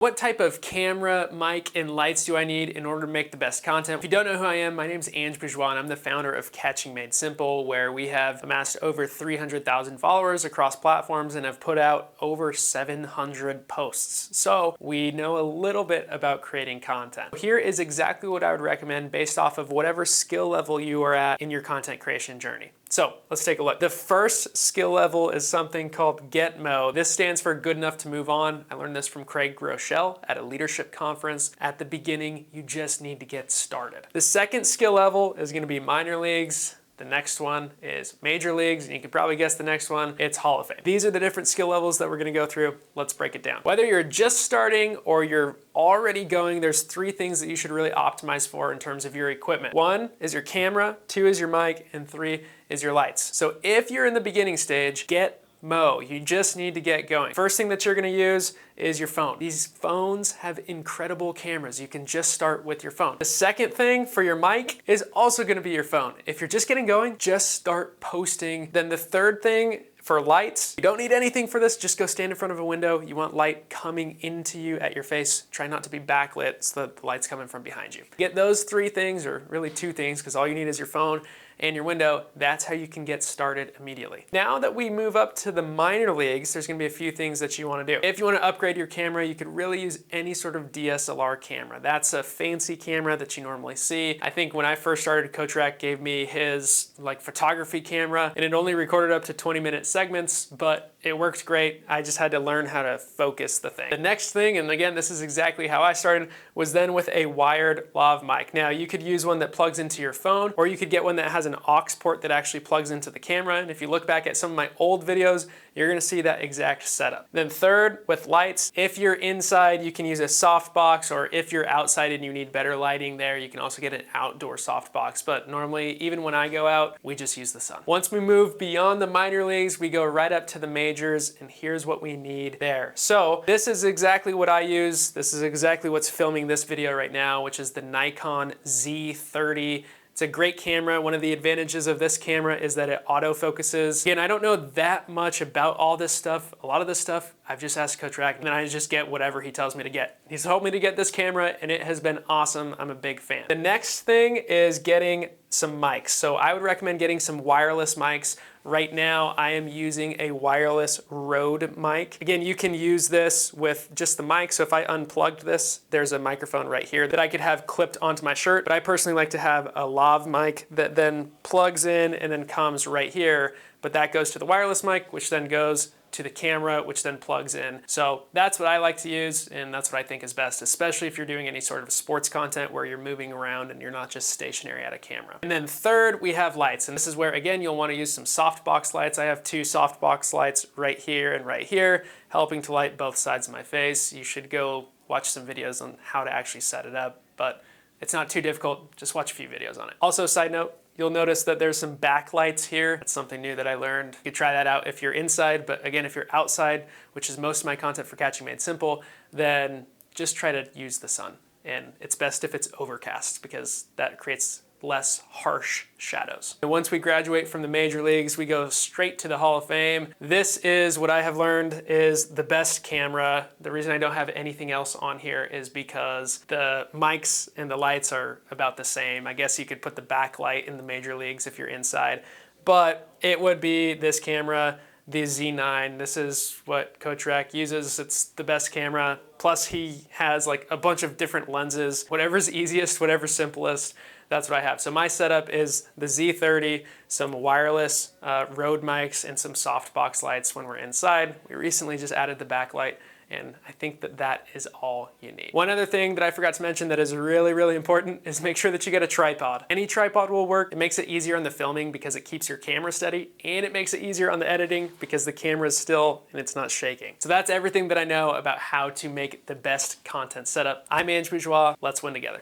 What type of camera, mic, and lights do I need in order to make the best content? If you don't know who I am, my name is Anj Bourgeois, and I'm the founder of Catching Made Simple, where we have amassed over 300,000 followers across platforms and have put out over 700 posts. So we know a little bit about creating content. Here is exactly what I would recommend based off of whatever skill level you are at in your content creation journey. So let's take a look. The first skill level is something called Get Mo. This stands for good enough to move on. I learned this from Craig Rochelle at a leadership conference. At the beginning, you just need to get started. The second skill level is gonna be minor leagues. The next one is major leagues, and you can probably guess the next one, it's Hall of Fame. These are the different skill levels that we're gonna go through. Let's break it down. Whether you're just starting or you're already going, there's three things that you should really optimize for in terms of your equipment. One is your camera, two is your mic, and three is your lights. So if you're in the beginning stage, get Mo. You just need to get going. First thing that you're gonna use is your phone. These phones have incredible cameras. You can just start with your phone. The second thing for your mic is also gonna be your phone. If you're just getting going, just start posting. Then the third thing for lights, you don't need anything for this, just go stand in front of a window. You want light coming into you at your face. Try not to be backlit so that the light's coming from behind you. Get those three things, or really two things, because all you need is your phone and your window. That's how you can get started immediately. Now that we move up to the minor leagues, there's gonna be a few things that you wanna do. If you wanna upgrade your camera, you could really use any sort of DSLR camera. That's a fancy camera that you normally see. I think when I first started, Coach Rack gave me his photography camera, and it only recorded up to 20-minute segments, but it worked great. I just had to learn how to focus the thing. The next thing, and again, this is exactly how I started, was then with a wired lav mic. Now, you could use one that plugs into your phone, or you could get one that has an aux port that actually plugs into the camera. And if you look back at some of my old videos, you're gonna see that exact setup. Then third, with lights, if you're inside, you can use a softbox, or if you're outside and you need better lighting there, you can also get an outdoor softbox. But normally, even when I go out, we just use the sun. Once we move beyond the minor leagues, we go right up to the majors, and here's what we need there. So this is exactly what I use. This is exactly what's filming this video right now, which is the Nikon Z30. It's a great camera. One of the advantages of this camera is that it autofocuses. Again, I don't know that much about all this stuff. A lot of this stuff, I've just asked Coach Rack, and then I just get whatever he tells me to get. He's told me to get this camera, and it has been awesome. I'm a big fan. The next thing is getting some mics. So I would recommend getting some wireless mics. Right now, I am using a wireless Rode mic. Again, you can use this with just the mic. So if I unplugged this, there's a microphone right here that I could have clipped onto my shirt. But I personally like to have a lav mic that then plugs in and then comes right here. But that goes to the wireless mic, which then goes to the camera, which then plugs in. So that's what I like to use, and that's what I think is best, especially if you're doing any sort of sports content where you're moving around and you're not just stationary at a camera. And then third, we have lights. And this is where, again, you'll want to use some softbox lights. I have two softbox lights right here, helping to light both sides of my face. You should go watch some videos on how to actually set it up, but it's not too difficult. Just watch a few videos on it. Also, side note, you'll notice that there's some backlights here. That's something new that I learned. You could try that out if you're inside, but again, if you're outside, which is most of my content for Catching Made Simple, then just try to use the sun. And it's best if it's overcast, because that creates less harsh shadows. And once we graduate from the major leagues, we go straight to the Hall of Fame. This is what I have learned is the best camera. The reason I don't have anything else on here is because the mics and the lights are about the same. I guess you could put the backlight in the major leagues if you're inside, but it would be this camera, the Z9. This is what Coach Rack uses. It's the best camera. Plus he has a bunch of different lenses. Whatever's easiest, whatever's simplest, that's what I have. So my setup is the Z30, some wireless Rode mics, and some softbox lights when we're inside. We recently just added the backlight, and I think that that is all you need. One other thing that I forgot to mention that is really, really important is make sure that you get a tripod. Any tripod will work. It makes it easier on the filming because it keeps your camera steady, and it makes it easier on the editing because the camera is still and it's not shaking. So that's everything that I know about how to make the best content setup. I'm Anj Bourgeois. Let's win together.